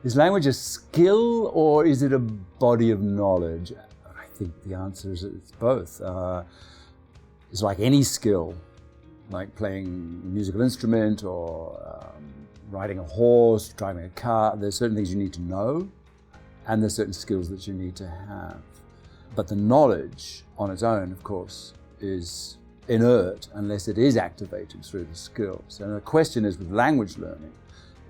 Is language a skill or is it a body of knowledge? I think the answer is it's both. It's like any skill, like playing a musical instrument or riding a horse, driving a car. There's certain things you need to know and there's certain skills that you need to have. But the knowledge on its own, of course, is inert unless it is activated through the skills. And the question is with language learning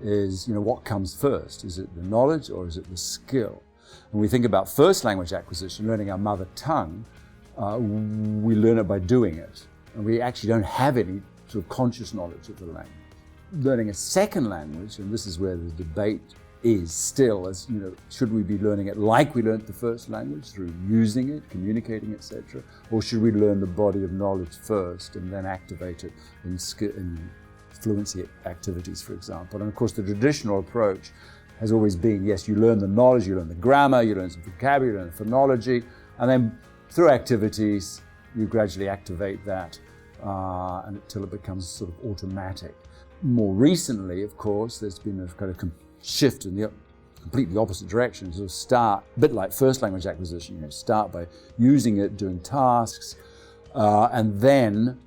is, what comes first? Is it the knowledge or is it the skill? When we think about first language acquisition, learning our mother tongue, we learn it by doing it. And we actually don't have any sort of conscious knowledge of the language. Learning a second language, and this is where the debate is still, as should we be learning it like we learned the first language, through using it, communicating, etc., or should we learn the body of knowledge first and then activate it in fluency activities, for example? And of course, the traditional approach has always been, yes, you learn the knowledge, you learn the grammar, you learn some vocabulary, you learn the phonology, and then through activities, you gradually activate that until it becomes sort of automatic. More recently, of course, there's been a kind of shift in the completely opposite direction. So start, a bit like first language acquisition, start by using it, doing tasks, and then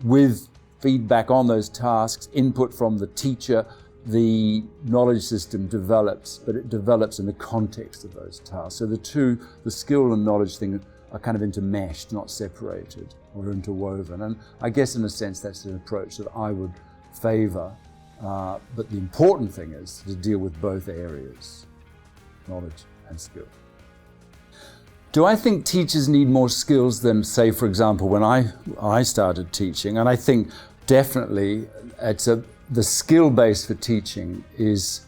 with feedback on those tasks, input from the teacher, the knowledge system develops, but it develops in the context of those tasks. So the skill and knowledge thing are kind of intermeshed, not separated or interwoven. And I guess in a sense that's an approach that I would favor. But the important thing is to deal with both areas, knowledge and skill. Do I think teachers need more skills than, say, for example, when I started teaching? And I think definitely the skill base for teaching is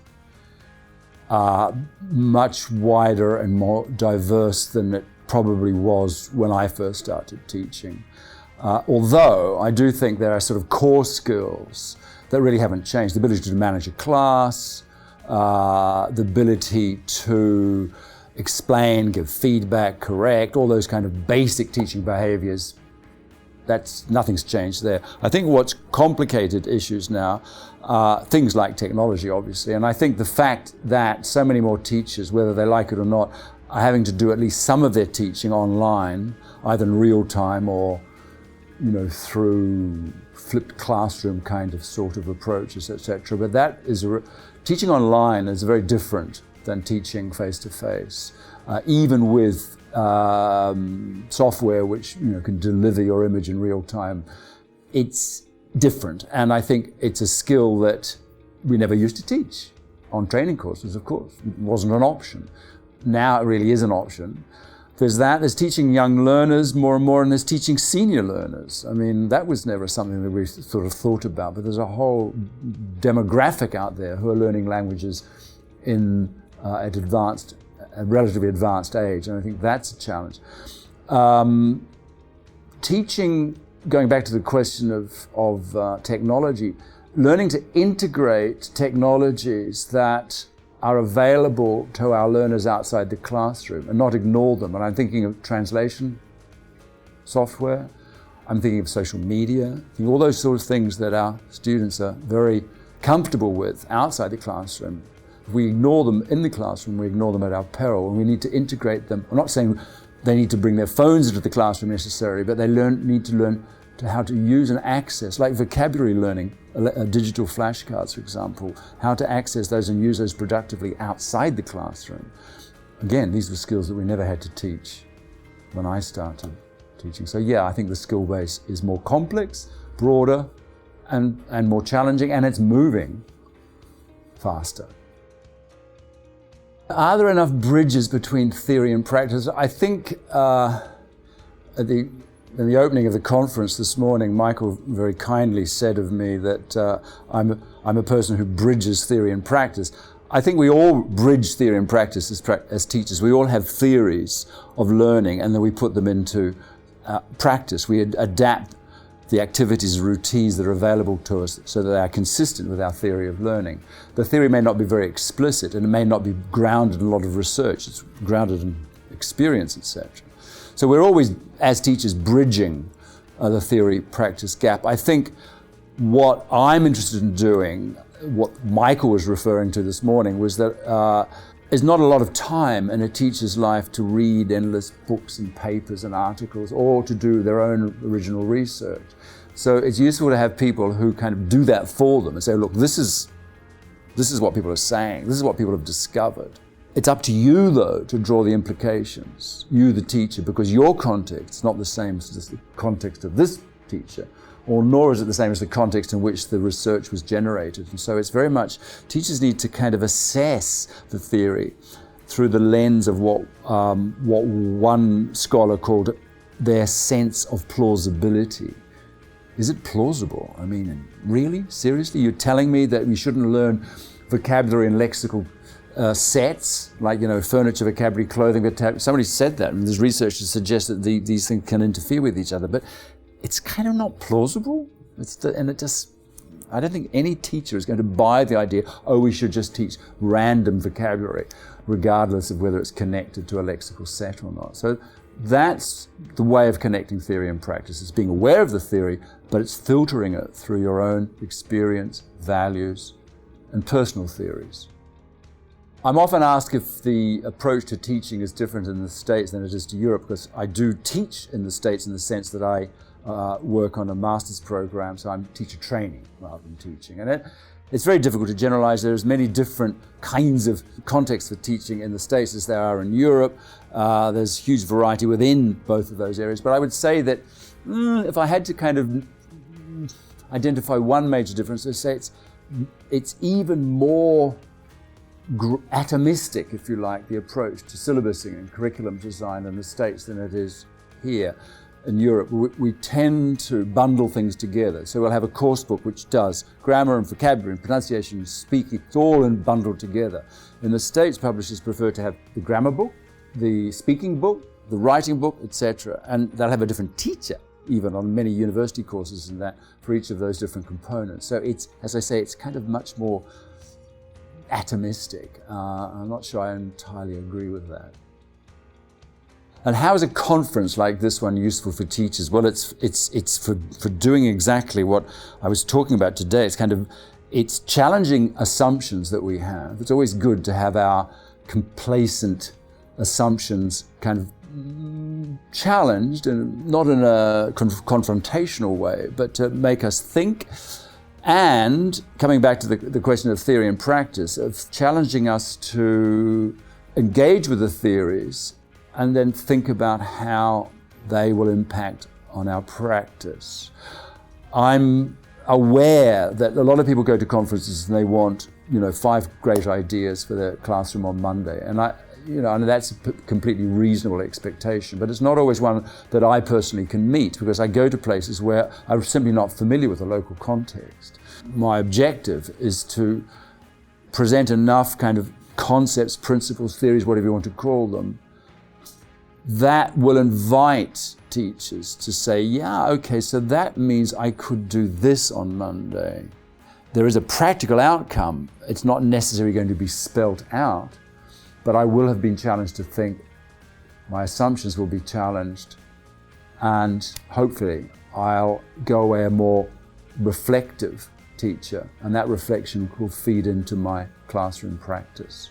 much wider and more diverse than it probably was when I first started teaching. Although I do think there are sort of core skills that really haven't changed. The ability to manage a class, the ability to explain, give feedback, correct, all those kind of basic teaching behaviors, nothing's changed there. I think what's complicated issues now are things like technology, obviously, and I think the fact that so many more teachers, whether they like it or not, are having to do at least some of their teaching online, either in real time or through flipped classroom kind of sort of approaches, etc. But that is teaching online is very different than teaching face-to-face, even with software which can deliver your image in real time. It's different, and I think it's a skill that we never used to teach on training courses. Of course, it wasn't an option. Now it really is an option. There's teaching young learners more and more, and there's teaching senior learners. I mean, that was never something that we sort of thought about, but there's a whole demographic out there who are learning languages at a relatively advanced age, and I think that's a challenge. Teaching, going back to the question of technology, learning to integrate technologies that are available to our learners outside the classroom and not ignore them. And I'm thinking of translation software, I'm thinking of social media, all those sort of things that our students are very comfortable with outside the classroom. If we ignore them in the classroom, we ignore them at our peril, and we need to integrate them. I'm not saying they need to bring their phones into the classroom necessarily, but they need to learn how to use and access, like vocabulary learning, digital flashcards, for example, how to access those and use those productively outside the classroom. Again, these were skills that we never had to teach when I started teaching. So yeah, I think the skill base is more complex, broader, and more challenging, and it's moving faster. Are there enough bridges between theory and practice? I think in the opening of the conference this morning, Michael very kindly said of me that I'm a person who bridges theory and practice. I think we all bridge theory and practice as teachers. We all have theories of learning, and then we put them into practice. We adapt the activities and routines that are available to us so that they are consistent with our theory of learning. The theory may not be very explicit, and it may not be grounded in a lot of research. It's grounded in experience, etc. So we're always, as teachers, bridging the theory-practice gap. I think what I'm interested in doing what Michael was referring to this morning was that there's not a lot of time in a teacher's life to read endless books and papers and articles or to do their own original research. So it's useful to have people who kind of do that for them and say, look, this is what people are saying, this is what people have discovered. It's up to you, though, to draw the implications, you the teacher, because your context is not the same as the context of this teacher, or nor is it the same as the context in which the research was generated. And so it's very much, teachers need to kind of assess the theory through the lens of what one scholar called their sense of plausibility. Is it plausible? I mean, really? Seriously? You're telling me that we shouldn't learn vocabulary and lexical sets, like, furniture, vocabulary, clothing, vocabulary. Somebody said that, and there's research to suggest that these things can interfere with each other, but it's kind of not plausible. I don't think any teacher is going to buy the idea, we should just teach random vocabulary, regardless of whether it's connected to a lexical set or not. So that's the way of connecting theory and practice. It's being aware of the theory, but it's filtering it through your own experience, values, and personal theories. I'm often asked if the approach to teaching is different in the States than it is to Europe, because I do teach in the States in the sense that I work on a master's program, so I'm teacher training rather than teaching. And it's very difficult to generalize. There's many different kinds of contexts for teaching in the States as there are in Europe. There's huge variety within both of those areas. But I would say that if I had to kind of identify one major difference, I'd say it's even more atomistic, if you like, the approach to syllabusing and curriculum design in the States than it is here in Europe. We tend to bundle things together. So we'll have a course book which does grammar and vocabulary and pronunciation and speaking. It's all bundled together. In the States, publishers prefer to have the grammar book, the speaking book, the writing book, etc. And they'll have a different teacher, even on many university courses and that, for each of those different components. So it's, as I say, it's kind of much more atomistic. I'm not sure I entirely agree with that. And how is a conference like this one useful for teachers? Well, it's for doing exactly what I was talking about today. It's challenging assumptions that we have. It's always good to have our complacent assumptions kind of challenged, and not in a confrontational way, but to make us think. And coming back to the question of theory and practice, of challenging us to engage with the theories and then think about how they will impact on our practice. I'm aware that a lot of people go to conferences and they want, 5 great ideas for their classroom on Monday. And and that's a completely reasonable expectation, but it's not always one that I personally can meet, because I go to places where I'm simply not familiar with the local context. My objective is to present enough kind of concepts, principles, theories, whatever you want to call them, that will invite teachers to say, yeah, okay, so that means I could do this on Monday. There is a practical outcome. It's not necessarily going to be spelt out, but I will have been challenged to think. My assumptions will be challenged, and hopefully I'll go away a more reflective teacher, and that reflection will feed into my classroom practice.